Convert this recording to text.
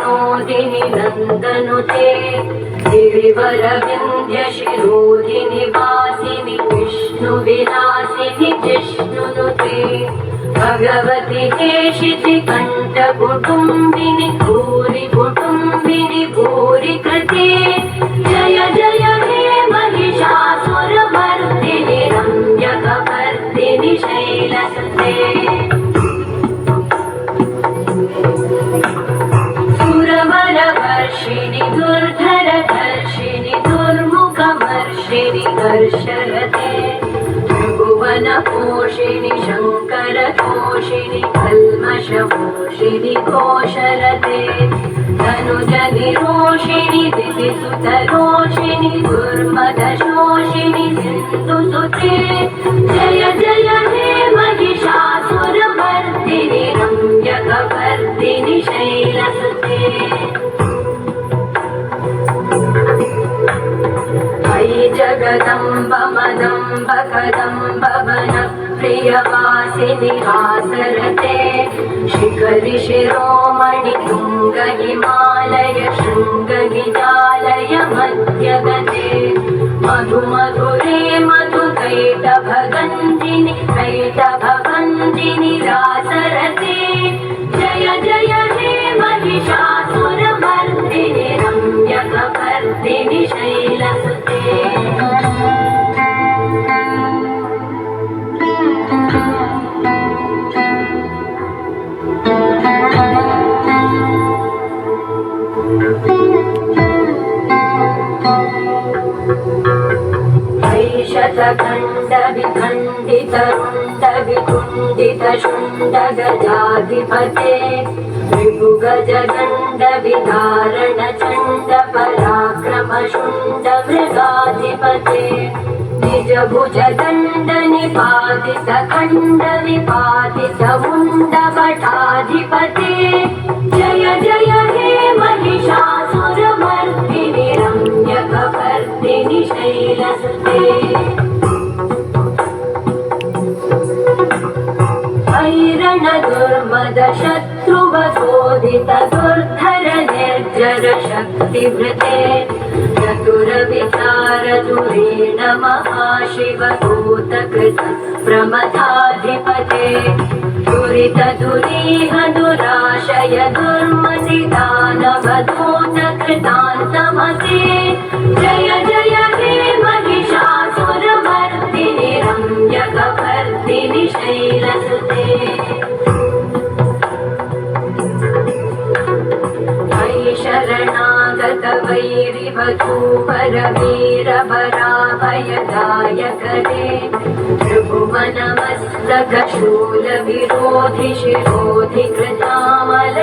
विनोदिनि नन्दनुते गिरिवरविन्ध्यशिरोधिनि वासिनि विष्णुविलासिनि जिष्णुनुते भगवति हेशिति कण्ठकुटुम्बिनि भूरि कुटुम्बिनि भूरि कृते जय जय हे महिषासुरमर्दिनि रम्यकपर्दिनि शैलसुते सुरवरवर्षिणि दुर्धरधर्षिणि दुर्मुखमर्षिणि हर्षरते भुवनपोषिणि शङ्करतोषिणि कल्मषपोषिणि घोषरते धनुजनिरोषिणि दितिसुतरोषिणि दुर्मदशोषिणि सिन्धुसुते जय जय हे महिषासुरमर्दिनि रम्यकपर्दिनि शैलसुते अयि जगदम्ब मदम्ब कदम्ब वनप्रियवासिनि हासरते शिखरि शिरोमणि तुङ्ग हिमालय शृङ्ग निजालय मध्यगते मधु मधुरे मधुकैटभगन्धिनि कैटभगन्धिनि रासरते जय जय हे महिषासुरमर्दिनि रम्यकपर्दिनि शैलसुते शतखण्डविखण्डितरुण्डविकुण्डितशुण्डगजाधिपते विभुगजगण्डविधारणचण्ड पराक्रमशुण्डमृगाधिपते निजभुजदण्डनिपातितखण्डविपातितमुण्डभटाधिपते जय जय हे महिषासुरमर्दिनि रम्यकपर्दिनि शैलसुते ऐरण दुर्मद शत्रुवशोधित दुर्धर निर्जर शक्तिवृते चतुरविचार धुरेण महाशिव भूतकृत प्रमथाधिपते दुरित दुरीह दुराशय दुर्मति दानव दूत कृतान्तमते जय जय हे महिषासुरमर्दिनि रम्यकपर्दिनि शैलसुते मयि शरणागत वैरिवधूवर वीरभराभयदायकरे त्रिभुवनमस्तक शूलविरोधि शिरोधि कृतामल